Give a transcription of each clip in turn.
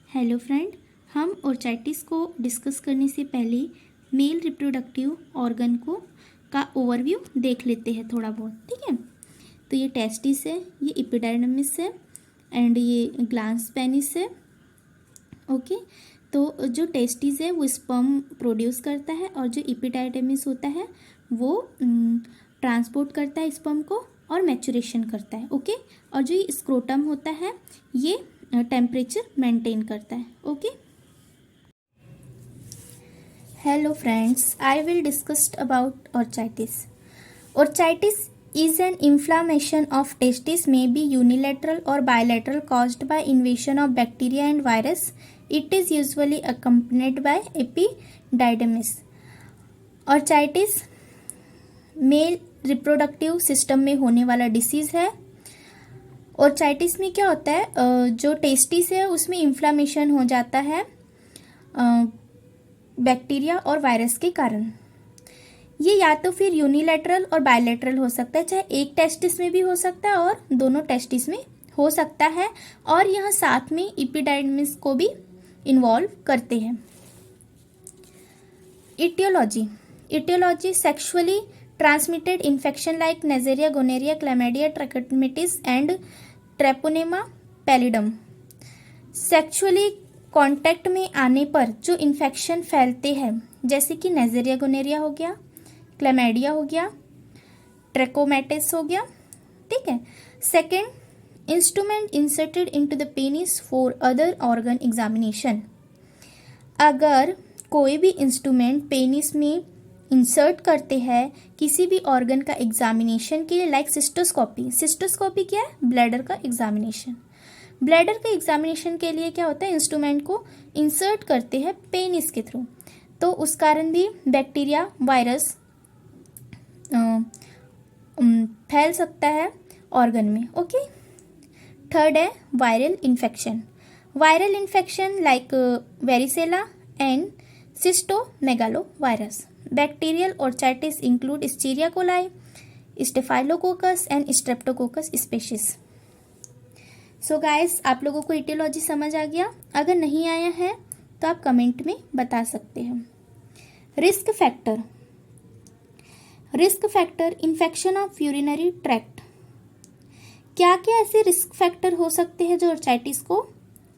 Hello friend, हम ओर्चाइटिस को discuss करने से पहले मेल रिप्रोडक्टिव ऑर्गन का ओवरव्यू देख लेते हैं थोड़ा बहुत। ठीक है, तो ये टेस्टिस है, ये एपिडाइडमिस है एंड ये ग्लैंस पेनिस है। ओके, तो जो टेस्टिस है वो स्पर्म प्रोड्यूस करता है और जो एपिडाइडमिस होता है वो ट्रांसपोर्ट करता है स्पर्म को और मैचुरेशन करता है। ओके, और जो ये स्क्रोटम होता है ये टेम्परेचर मेंटेन करता है। Okay, hello friends, I will discuss about orchitis. Orchitis is an inflammation of testis, may be unilateral or bilateral, caused by invasion of bacteria and virus. It is usually accompanied by epididymis. Orchitis male reproductive system में होने वाला disease है। ओर्चाइटिस में क्या होता है, जो testis है उसमें इन्फ्लामेशन हो जाता है बैक्टीरिया और वायरस के कारण। ये या तो फिर यूनिलैटरल और बायलैटरल हो सकता है, चाहे एक टेस्टिस में भी हो सकता है और दोनों टेस्टिस में हो सकता है, और यह साथ में एपिडाइडमिस को भी इन्वॉल्व करते हैं। Etiology sexually transmitted infection like Neisseria, gonorrhoea, chlamydia, trachomatis and treponema pallidum. Sexually contact में आने पर जो इन्फेक्शन फैलते हैं जैसे कि नेजेरिया, गोनेरिया हो गया, क्लैमिडिया हो गया, ट्रैकोमेटिस हो गया। ठीक है। Second, instrument inserted into the penis for other organ examination. अगर कोई भी इंस्ट्रूमेंट पेनिस में इंसर्ट करते हैं किसी भी ऑर्गन का एग्जामिनेशन के लिए, लाइक सिस्टोस्कोपी। सिस्टोस्कोपी क्या है? ब्लैडर का एग्जामिनेशन। ब्लैडर के एग्जामिनेशन के लिए क्या होता है, इंस्ट्रूमेंट को इंसर्ट करते हैं पेनिस के थ्रू, तो उस कारण भी बैक्टीरिया, वायरस फैल सकता है ऑर्गन में। ओके। थर्ड है viral infection. Viral infection like varicella and cytomegalovirus. Bacterial orchitis include Escherichia coli, staphylococcus and streptococcus species. So guys, आप लोगों को इटियोलॉजी समझ आ गया? अगर नहीं आया है तो आप कमेंट में बता सकते हैं। Risk factor infection of urinary tract. क्या क्या ऐसे रिस्क फैक्टर हो सकते हैं जो ओर्चाइटिस को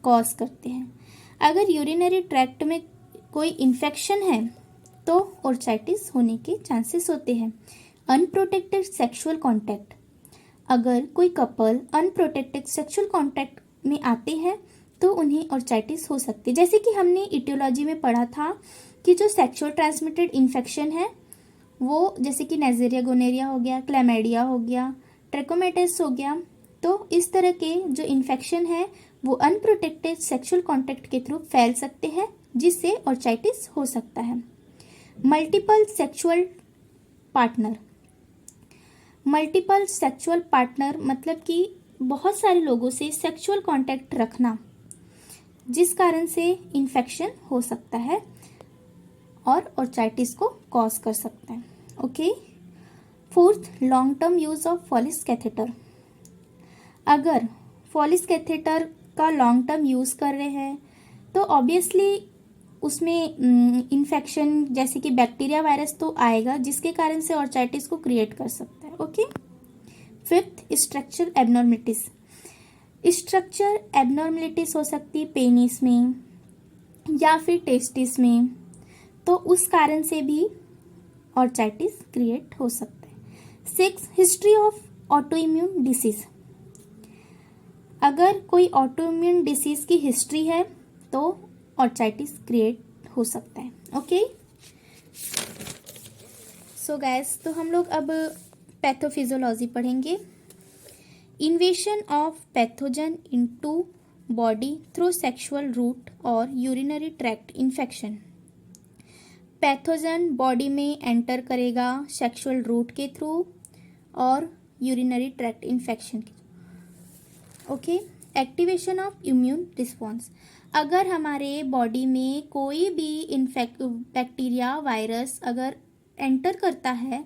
कॉज करते हैं? अगर यूरिनरी ट्रैक्ट में कोई इन्फेक्शन है तो ओर्चाइटिस होने के चांसेस होते हैं। Unprotected sexual contact. अगर कोई कपल अनप्रोटेक्टेड सेक्सुअल कांटेक्ट में आते हैं तो उन्हें ओर्चाइटिस हो सकती है। जैसे कि हमने इटियोलॉजी में पढ़ा था कि जो सेक्सुअल ट्रांसमिटेड इन्फेक्शन है वो जैसे कि नेजेरिया, गोनेरिया हो गया, क्लैमिडिया हो गया, ट्रैकोमेटिस हो गया, तो इस तरह के जो इन्फेक्शन है वो अनप्रोटेक्टेड सेक्सुअल कांटेक्ट के थ्रू फैल सकते हैं जिससे ओर्चाइटिस हो सकता है। मल्टीपल सेक्सुअल पार्टनर मतलब कि बहुत सारे लोगों से सेक्सुअल कांटेक्ट रखना जिस कारण से इन्फेक्शन हो सकता है और ओर्चाइटिस को कॉज कर सकता है। Okay. Fourth, long term use of Foley catheter. अगर फॉलिस कैथेटर का लॉन्ग टर्म यूज कर रहे हैं तो ऑब्वियसली उसमें इन्फेक्शन जैसे कि बैक्टीरिया, वायरस तो आएगा जिसके कारण से ओर्चाइटिस को क्रिएट कर सकता है। Okay. Fifth, structure abnormalities. Structure abnormalities हो सकती है पेनिस में या फिर टेस्टिस में, तो उस कारण से भी ओर्चाइटिस क्रिएट हो सकता है। Six, history of autoimmune disease. अगर कोई ऑटोइम्यून डिसीज की हिस्ट्री है तो ओर्चाइटिस क्रिएट हो सकता है। ओके। सो गाइस, तो हम लोग अब पैथोफिजियोलॉजी पढ़ेंगे। Invasion of pathogen into body through sexual route और urinary tract infection. Pathogen body में एंटर करेगा सेक्सुअल रूट के थ्रू और यूरिनरी ट्रैक्ट इन्फेक्शन के through. Okay. Activation of immune response. अगर हमारे बॉडी में कोई भी बैक्टीरिया, वायरस अगर एंटर करता है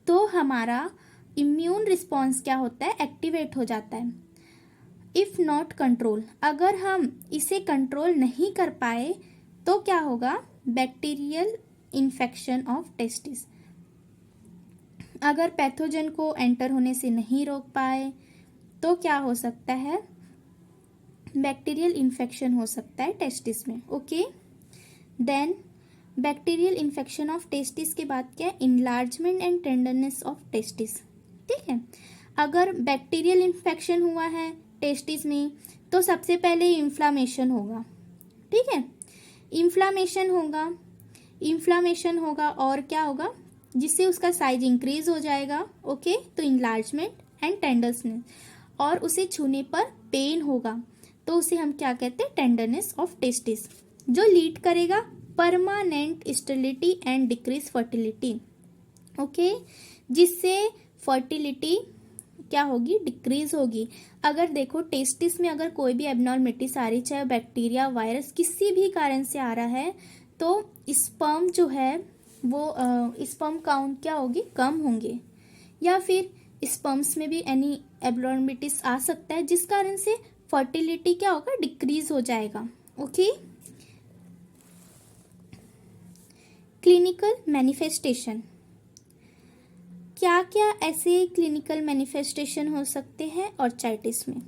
तो हमारा इम्यून रिस्पॉन्स क्या होता है, एक्टिवेट हो जाता है। इफ़ नॉट कंट्रोल, अगर हम इसे कंट्रोल नहीं कर पाए तो क्या होगा, बैक्टीरियल इन्फेक्शन ऑफ टेस्टिस। अगर पैथोजन को एंटर होने से नहीं रोक पाए तो क्या हो सकता है, बैक्टीरियल इन्फेक्शन हो सकता है टेस्टिस में। Okay, then bacterial infection of testis के बाद क्या, enlargement and tenderness of testis. ठीक है, अगर बैक्टीरियल इन्फेक्शन हुआ है टेस्टिस में तो सबसे पहले इन्फ्लामेशन होगा। ठीक है, इन्फ्लामेशन होगा और क्या होगा, जिससे उसका साइज इंक्रीज हो जाएगा। ओके, तो इनलार्जमेंट एंड टेंडरनेस, और उसे छूने पर पेन होगा तो उसे हम क्या कहते हैं, टेंडरनेस ऑफ टेस्टिस, जो लीड करेगा permanent sterility and decrease fertility. Okay, जिससे फर्टिलिटी क्या होगी, डिक्रीज होगी। अगर देखो टेस्टिस में अगर कोई भी एबनॉर्मिटीज आ रही, चाहे बैक्टीरिया वायरस किसी भी कारण से आ रहा है, तो स्पर्म जो है वो स्पर्म काउंट क्या होगी, कम होंगे, या फिर स्पर्म्स में भी एनी एबनॉर्मिटीज आ सकता है जिस कारण से फर्टिलिटी क्या होगा, डिक्रीज हो जाएगा। ओके, क्लिनिकल मैनिफेस्टेशन, क्या क्या ऐसे क्लिनिकल मैनिफेस्टेशन हो सकते हैं ऑर्चाइटिस में,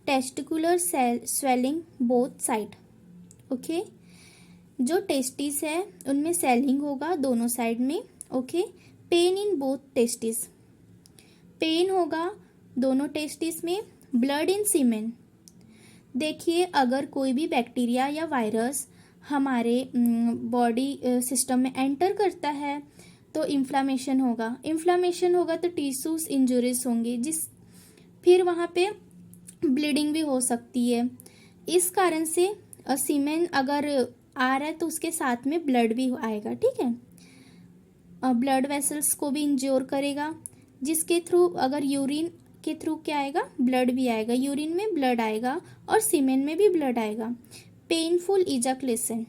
testicular swelling both side. Okay, जो टेस्टिस है उनमें स्वेलिंग होगा दोनों साइड में। Okay, pain in both testis, pain होगा दोनों टेस्टिस में। ब्लड इन सीमेन, देखिए अगर कोई भी बैक्टीरिया या वायरस हमारे बॉडी सिस्टम में एंटर करता है तो इन्फ्लामेशन होगा तो टिश्यूज इंजुरीज होंगे, जिस फिर वहाँ पे ब्लीडिंग भी हो सकती है। इस कारण से सीमेन अगर आ रहा है तो उसके साथ में ब्लड भी आएगा। ठीक है, ब्लड वेसल्स को भी इंज्योर करेगा, जिसके थ्रू अगर यूरिन के थ्रू क्या आएगा, ब्लड भी आएगा, यूरिन में ब्लड आएगा और सीमेन में भी ब्लड आएगा। पेनफुल इजैकुलेशन,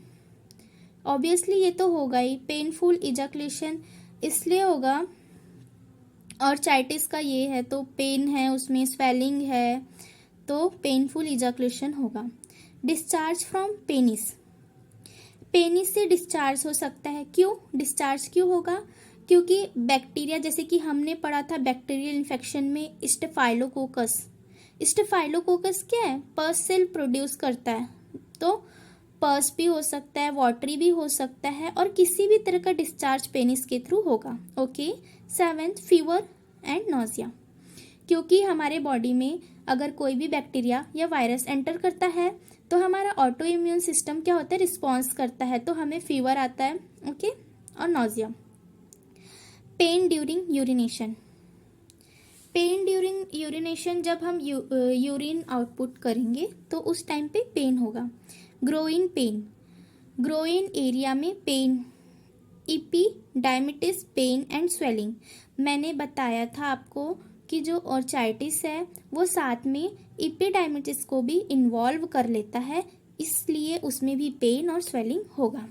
ऑब्वियसली ये तो होगा ही, पेनफुल इजैकुलेशन इसलिए होगा, ऑर्चाइटिस का ये है तो पेन है, उसमें स्वेलिंग है तो पेनफुल इजैकुलेशन होगा। डिस्चार्ज फ्रॉम पेनिस, पेनिस से डिस्चार्ज हो सकता है। क्यों डिस्चार्ज क्यों होगा, क्योंकि बैक्टीरिया, जैसे कि हमने पढ़ा था बैक्टीरियल इन्फेक्शन में स्टेफाइलोकोकस क्या है, पर्स सेल प्रोड्यूस करता है, तो पर्स भी हो सकता है, वाटरी भी हो सकता है, और किसी भी तरह का डिस्चार्ज पेनिस के थ्रू होगा। Okay, 7th fever and nausea, क्योंकि हमारे बॉडी में अगर कोई भी बैक्टीरिया या वायरस एंटर करता है तो हमारा ऑटो इम्यून सिस्टम क्या होता है, रिस्पॉन्स करता है, तो हमें फीवर आता है। ओके, और nausea. Pen during urination, pen during urination, जब हम यूरिन आउटपुट करेंगे तो उस टाइम पे पेन होगा। ग्रोइन पेन, ग्रोइन एरिया में पेन। इपीडायमिटिस पेन एंड स्वेलिंग, मैंने बताया था आपको कि जो ऑर्चाइटिस है वो साथ में इपीडायमिटिस को भी इन्वॉल्व कर लेता है, इसलिए उसमें भी पेन और स्वेलिंग होगा।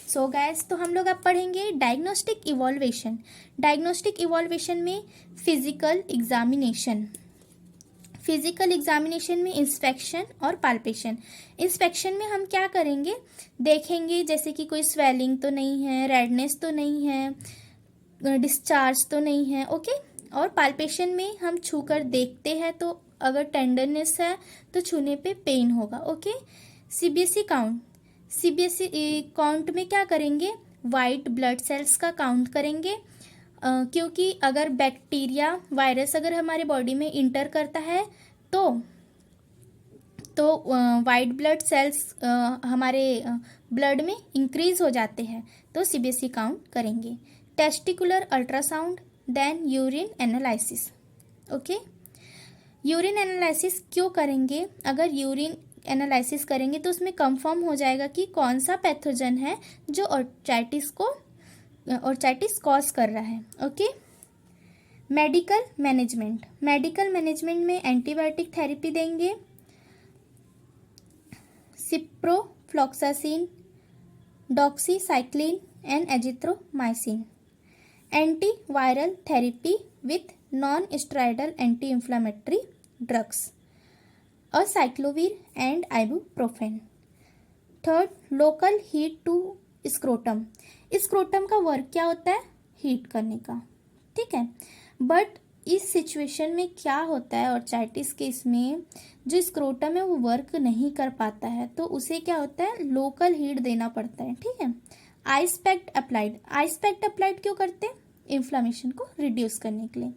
सो गाइस, तो हम लोग अब पढ़ेंगे डायग्नोस्टिक इवॉल्वेशन। डायग्नोस्टिक इवॉल्वेशन में फिजिकल एग्जामिनेशन में इंस्पेक्शन और पाल्पेशन। इंस्पेक्शन में हम क्या करेंगे, देखेंगे जैसे कि कोई स्वेलिंग तो नहीं है, रेडनेस तो नहीं है, डिस्चार्ज तो नहीं है। ओके, और पाल्पेशन में हम छूकर देखते हैं तो अगर टेंडरनेस है तो छूने पे पेन होगा। ओके, सीबीएसई काउंट में क्या करेंगे, वाइट ब्लड सेल्स का काउंट करेंगे, क्योंकि अगर बैक्टीरिया वायरस अगर हमारे बॉडी में इंटर करता है तो वाइट ब्लड सेल्स हमारे ब्लड में इंक्रीज हो जाते हैं, तो सीबीएसई काउंट करेंगे। Testicular ultrasound, then urine analysis. Okay, urine analysis क्यों करेंगे, अगर यूरिन एनालिसिस करेंगे तो उसमें कंफर्म हो जाएगा कि कौन सा पैथोजन है जो ऑर्चाइटिस कॉज कर रहा है। ओके, मेडिकल मैनेजमेंट में एंटीबायोटिक थेरेपी देंगे, ciprofloxacin, doxycycline and azithromycin. Antiviral therapy with non steroidal anti inflammatory drugs. Acyclovir and ibuprofen. Third, local heat to scrotum. Scrotum का वर्क क्या होता है? हीट करने का, ठीक है। बट इस सिचुएशन में क्या होता है, ऑर्चाइटिस केस में जो स्क्रोटम है वो वर्क नहीं कर पाता है, तो उसे क्या होता है? लोकल हीट देना पड़ता है, ठीक है। Ice pack applied. Ice pack applied क्यों करते हैं? इन्फ्लामेशन को रिड्यूस करने के लिए।